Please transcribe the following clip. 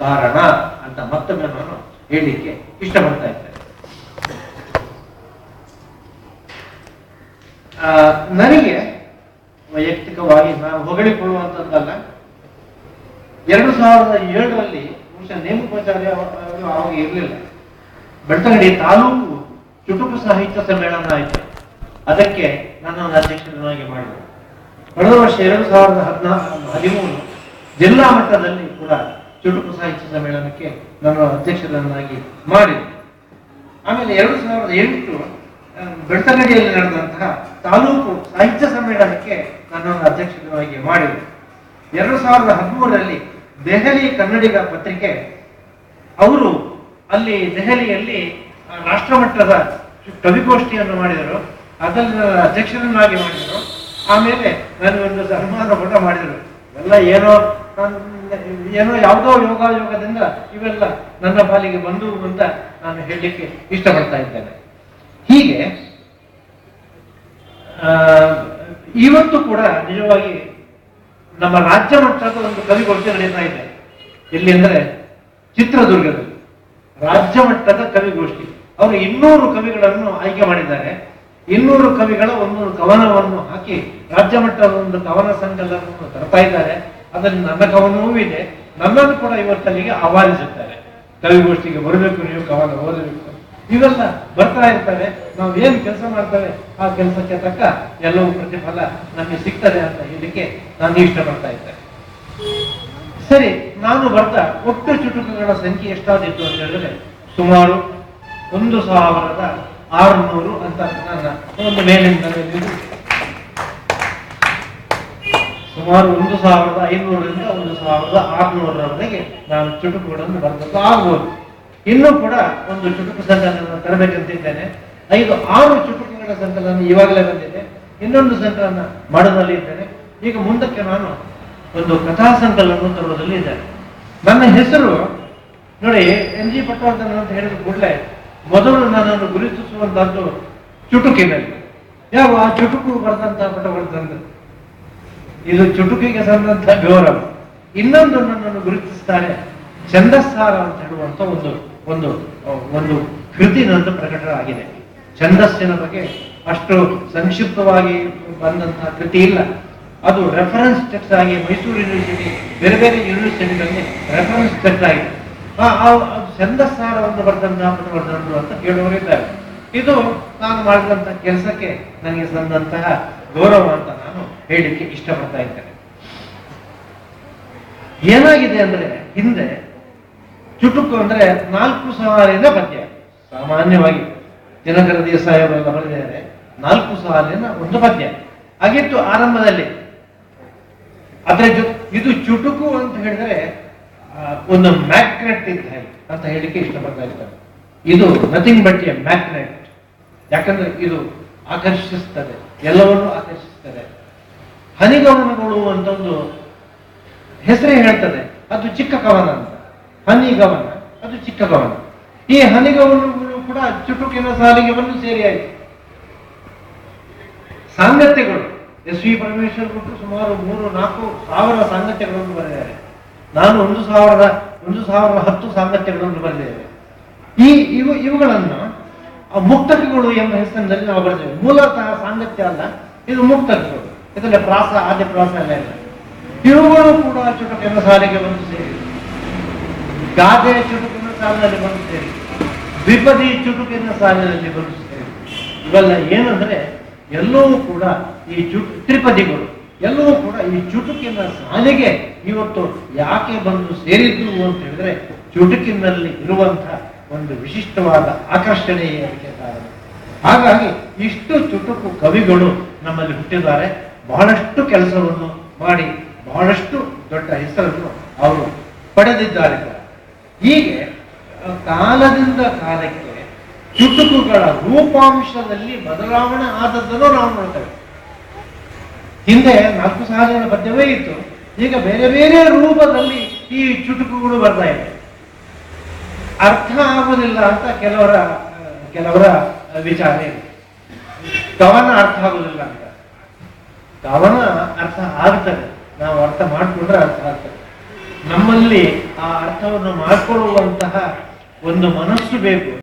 ಕಾರಣ ಅಂತ ಮತ್ತೊಮ್ಮೆ ನಾನು ಹೇಳಲಿಕ್ಕೆ ಇಷ್ಟಪಡ್ತಾ ಇದ್ದೇನೆ. ನನಗೆ ವೈಯಕ್ತಿಕವಾಗಿ ನಾನು ಹೊಗಳಿಕೊಳ್ಳುವಂಥದ್ದಲ್ಲ, 2007ರಲ್ಲಿ ಬಹುಶಃ ನೇಮಕಾಚಾರ್ಯ ಆವಾಗ ಇರಲಿಲ್ಲ, ಬೆಳ್ತಂಗಡಿ ತಾಲೂಕು ಚುಟುಕು ಸಾಹಿತ್ಯ ಸಮ್ಮೇಳನ ಆಯಿತು. ಅದಕ್ಕೆ ನನ್ನನ್ನು ಅಧ್ಯಕ್ಷರನ್ನಾಗಿ ಮಾಡಿದರು. ಕಳೆದ ವರ್ಷ 2013 ಜಿಲ್ಲಾ ಮಟ್ಟದಲ್ಲಿ ಕೂಡ ಚುಟುಕು ಸಾಹಿತ್ಯ ಸಮ್ಮೇಳನಕ್ಕೆ ನಾನು ಅಧ್ಯಕ್ಷರನ್ನಾಗಿ ಮಾಡಿದೆ. ಆಮೇಲೆ 2008 ಬೆಳ್ತಂಗಡಿಯಲ್ಲಿ ನಡೆದಂತಹ ತಾಲೂಕು ಸಾಹಿತ್ಯ ಸಮ್ಮೇಳನಕ್ಕೆ ನನ್ನನ್ನು ಅಧ್ಯಕ್ಷರನ್ನಾಗಿ ಮಾಡಿದೆ. 2013ರಲ್ಲಿ ದೆಹಲಿ ಕನ್ನಡಿಗ ಪತ್ರಿಕೆ ಅವರು ಅಲ್ಲಿ ದೆಹಲಿಯಲ್ಲಿ ರಾಷ್ಟ್ರಮಟ್ಟದ ಕವಿಗೋಷ್ಠಿಯನ್ನು ಮಾಡಿದರು. ಅದರಲ್ಲಿ ಅಧ್ಯಕ್ಷರನ್ನಾಗಿ ಮಾಡಿದರು. ಆಮೇಲೆ ನನಗೊಂದು ಸನ್ಮಾನ ಕೂಡ ಮಾಡಿದರು. ಎಲ್ಲ ಏನೋ ಯಾವುದೋ ಯೋಗದಿಂದ ಇವೆಲ್ಲ ನನ್ನ ಪಾಲಿಗೆ ಬಂದು ಅಂತ ನಾನು ಹೇಳಲಿಕ್ಕೆ ಇಷ್ಟಪಡ್ತಾ ಇದ್ದೇನೆ. ಹೀಗೆ ಇವತ್ತು ಕೂಡ ನಿಜವಾಗಿ ನಮ್ಮ ರಾಜ್ಯ ಮಟ್ಟದ ಒಂದು ಕವಿಗೋಷ್ಠಿ ನಡೀತಾ ಇದೆ. ಎಲ್ಲಿ ಅಂದರೆ ಚಿತ್ರದುರ್ಗದಲ್ಲಿ ರಾಜ್ಯ ಮಟ್ಟದ ಕವಿಗೋಷ್ಠಿ. ಅವರು 200 ಕವಿಗಳನ್ನು ಆಯ್ಕೆ ಮಾಡಿದ್ದಾರೆ. 200 ಕವಿಗಳ ಒಂದು ಕವನವನ್ನು ಹಾಕಿ ರಾಜ್ಯ ಮಟ್ಟದ ಒಂದು ಕವನ ಸಂಕಲನವನ್ನು ತರ್ತಾ ಇದ್ದಾರೆ. ಅದರಲ್ಲಿ ನನ್ನ ಕವನವೂ ಇದೆ. ನನ್ನನ್ನು ಕೂಡ ಇವತ್ತಲ್ಲಿಗೆ ಆಹ್ವಾನಿಸುತ್ತಾರೆ, ಕವಿಗೋಷ್ಠಿಗೆ ಬರಬೇಕು, ನೀವು ಕವನ ಓದಬೇಕು. ಇವೆಲ್ಲ ಬರ್ತಾ ಇರ್ತಾರೆ. ನಾವು ಏನು ಕೆಲಸ ಮಾಡ್ತೇವೆ ಆ ಕೆಲಸಕ್ಕೆ ತಕ್ಕ ಎಲ್ಲವೂ ಪ್ರತಿಫಲ ನಮಗೆ ಸಿಗ್ತದೆ ಅಂತ ಹೇಳಲಿಕ್ಕೆ ನಾನು ಇಷ್ಟಪಡ್ತಾ ಇದ್ದೇನೆ. ಸರಿ, ನಾನು ಬರ್ದ ಒಟ್ಟು ಚುಟುಕುಗಳ ಸಂಖ್ಯೆ ಎಷ್ಟಾದಿತ್ತು ಅಂತ ಹೇಳಿದ್ರೆ ಸುಮಾರು 1600 ಅಂತ ನನ್ನ ಒಂದು ಮೇಲಿಂದ ಸುಮಾರು 1500ರಿಂದ 1600ರವರೆಗೆ ನಾನು ಚುಟುಕುಗಳನ್ನು ಬರೆದದ್ದು ಆಗ್ಬೋದು. ಇನ್ನೂ ಕೂಡ ಒಂದು ಚುಟುಕು ಸಂಕಲನ ತರಬೇಕಂತಿದ್ದೇನೆ. 5-6 ಚುಟುಕುಗಳ ಸಂಕಲನ ಈವಾಗಲೇ ಬಂದಿದೆ. ಇನ್ನೊಂದು ಸಂಕಲನ ಮಾಡೋದಲ್ಲಿ ಇದ್ದೇನೆ. ಈಗ ಮುಂದಕ್ಕೆ ನಾನು ಒಂದು ಕಥಾ ಸಂಕಲನ ತರುವುದಲ್ಲಿ ಇದ್ದೇನೆ. ನನ್ನ ಹೆಸರು ನೋಡಿ, NG ಪಟ್ಟವರ್ಧನ್ ಅಂತ ಹೇಳಿದ ಕೂಡಲೇ ಮೊದಲು ನನ್ನನ್ನು ಗುರುತಿಸುವಂತಹದ್ದು ಚುಟುಕಿನಲ್ಲಿ. ಯಾವ ಆ ಚುಟುಕು ಬರೆದಂತಹ ಪಟ್ಟವರ್ಧನ್, ಇದು ಚುಟುಕಿಗೆ ಸಂದಂತ ಗೌರವ. ಇನ್ನೊಂದು ನನ್ನನ್ನು ಗುರುತಿಸ್ತಾರೆ ಛಂದಸ್ಸಾರ ಅಂತ ಹೇಳುವಂತ ಒಂದು ಒಂದು ಕೃತಿ ನಂದು ಪ್ರಕಟ ಆಗಿದೆ. ಛಂದಸ್ಸಿನ ಬಗ್ಗೆ ಅಷ್ಟು ಸಂಕ್ಷಿಪ್ತವಾಗಿ ಬಂದಂತಹ ಕೃತಿ ಇಲ್ಲ. ಅದು ರೆಫರೆನ್ಸ್ ಟೆಕ್ಸ್ಟ್ ಆಗಿ ಮೈಸೂರು ಯೂನಿವರ್ಸಿಟಿ ಬೇರೆ ಬೇರೆ ಯೂನಿವರ್ಸಿಟಿಗಳಲ್ಲಿ ರೆಫರೆನ್ಸ್ ಟೆಕ್ಸ್ಟ್ ಆಗಿದೆ. ಛಂದಸ್ಸಾರವನ್ನು ಬರೆದಂತಹ ಪಟ್ಟವರ್ಧನರು ಅಂತ ಕೇಳುವರಿದ್ದಾರೆ. ಇದು ನಾನು ಮಾಡಿದಂತಹ ಕೆಲಸಕ್ಕೆ ನನಗೆ ಸಂದಂತಹ ಗೌರವ ಅಂತ ನಾನು ಹೇಳಲಿಕ್ಕೆ ಇಷ್ಟಪಡ್ತಾ ಇದ್ದೇನೆ. ಏನಾಗಿದೆ ಅಂದ್ರೆ, ಹಿಂದೆ ಚುಟುಕು ಅಂದ್ರೆ 4 ಸಾಲಿನ ಪದ್ಯ. ಸಾಮಾನ್ಯವಾಗಿ ದಿನಕರ ದೇಸಾಯಿ ಅವರೆಲ್ಲ ಬರೆದಿದ್ದಾರೆ 4 ಸಾಲಿನ ಒಂದು ಪದ್ಯ ಆಗಿತ್ತು ಆರಂಭದಲ್ಲಿ. ಆದ್ರೆ ಇದು ಚುಟುಕು ಅಂತ ಹೇಳಿದ್ರೆ ಒಂದು ಮ್ಯಾಗ್ನೆಟ್ ಇದ್ದ ಅಂತ ಹೇಳಿಕ್ಕೆ ಇಷ್ಟಪಡ್ತಾ ಇದ್ದಾರೆ. ಇದು ನಥಿಂಗ್ ಬಟ್ ಎ ಮ್ಯಾಗ್ನೆಟ್. ಯಾಕಂದ್ರೆ ಇದು ಆಕರ್ಷಿಸ್ತದೆ, ಎಲ್ಲವನ್ನೂ ಆಕರ್ಷಿಸ್ತದೆ. ಹನಿಗವನಗಳು ಅಂತ ಒಂದು ಹೆಸರೇ ಹೇಳ್ತದೆ, ಅದು ಚಿಕ್ಕ ಕವನ ಅಂತ. ಹನಿಗವನ ಅದು ಚಿಕ್ಕ ಕವನ. ಈ ಹನಿಗವನಗಳು ಕೂಡ ಚುಟುಕಿನ ಸಾಲಿಗೆ ಬಂದು ಸೇರಿ ಆಯಿತು. ಸಾಂಗತ್ಯಗಳು SV ಪರಮೇಶ್ವರ್ ಬಿಟ್ಟು ಸುಮಾರು 3-4 ಸಾವಿರ ಸಾಂಗತ್ಯಗಳನ್ನು ಬರೆದಿದ್ದಾರೆ. ನಾನು 1010 ಸಾಂಗತ್ಯಗಳನ್ನು ಬರೆದಿದ್ದೇವೆ. ಇವುಗಳನ್ನು ಮುಕ್ತಕಗಳು ಎಂಬ ಹೆಸರಿನಲ್ಲಿ ನಾವು ಬರೆದಿದ್ದೇವೆ. ಮೂಲತಃ ಸಾಂಗತ್ಯ ಅಲ್ಲ, ಇದು ಮುಕ್ತಕಗಳು. ಇದರಲ್ಲಿ ಪ್ರಾಸ, ಆದ್ಯ ಪ್ರಾಸ ಎಲ್ಲ ಇಲ್ಲ. ಇವುಗಳು ಕೂಡ ಚುಟುಕಿನ ಸಾಲಿಗೆ ಬಂದು ಸೇರಿ, ಗಾದೆ ಚುಟುಕಿನ ಸಾಲಿನಲ್ಲಿ ಬಂದು ಸೇರಿ, ದ್ವಿಪದಿ ಚುಟುಕಿನ ಸಾಲಿನಲ್ಲಿ ಬಂದು ಸೇರಿ. ಇವೆಲ್ಲ ಏನಂದ್ರೆ ಎಲ್ಲವೂ ಕೂಡ ಈ ತ್ರಿಪದಿಗಳು ಎಲ್ಲವೂ ಕೂಡ ಈ ಚುಟುಕಿನ ಸಾಲಿಗೆ ಇವತ್ತು ಯಾಕೆ ಬಂದು ಸೇರಿದ್ದು ಅಂತ ಹೇಳಿದ್ರೆ ಚುಟುಕಿನಲ್ಲಿ ಇರುವಂತಹ ಒಂದು ವಿಶಿಷ್ಟವಾದ ಆಕರ್ಷಣೆಯೇ ಅದಕ್ಕೆ ಕಾರಣ. ಹಾಗಾಗಿ ಇಷ್ಟು ಚುಟುಕು ಕವಿಗಳು ನಮ್ಮಲ್ಲಿ ಹುಟ್ಟಿದ್ದಾರೆ. ಬಹಳಷ್ಟು ಕೆಲಸವನ್ನು ಮಾಡಿ ಬಹಳಷ್ಟು ದೊಡ್ಡ ಹೆಸರನ್ನು ಅವರು ಪಡೆದಿದ್ದಾರೆ. ಹೀಗೆ ಕಾಲದಿಂದ ಕಾಲಕ್ಕೆ ಚುಟುಕುಗಳ ರೂಪಾಂಶದಲ್ಲಿ ಬದಲಾವಣೆ ಆದದ್ದನ್ನು ನಾವು ನೋಡ್ತೇವೆ. ಹಿಂದೆ 4 ಸಾಲಿನ ಪದ್ಯವೇ ಇತ್ತು, ಈಗ ಬೇರೆ ಬೇರೆ ರೂಪದಲ್ಲಿ ಈ ಚುಟುಕುಗಳು ಬರ್ತಾ ಇದೆ. ಅರ್ಥ ಆಗುವುದಿಲ್ಲ ಅಂತ ಕೆಲವರ ವಿಚಾರ ಇದೆ. ಕವನ ಅರ್ಥ ಆಗುವುದಿಲ್ಲ ಅಂತ. ಕವನ ಅರ್ಥ ಆಗ್ತದೆ, ನಾವು ಅರ್ಥ ಮಾಡಿಕೊಂಡ್ರೆ ಅರ್ಥ ಆಗ್ತದೆ. ನಮ್ಮಲ್ಲಿ ಆ ಅರ್ಥವನ್ನು ಮಾಡಿಕೊಳ್ಳುವಂತಹ ಒಂದು ಮನಸ್ಸು ಬೇಕು.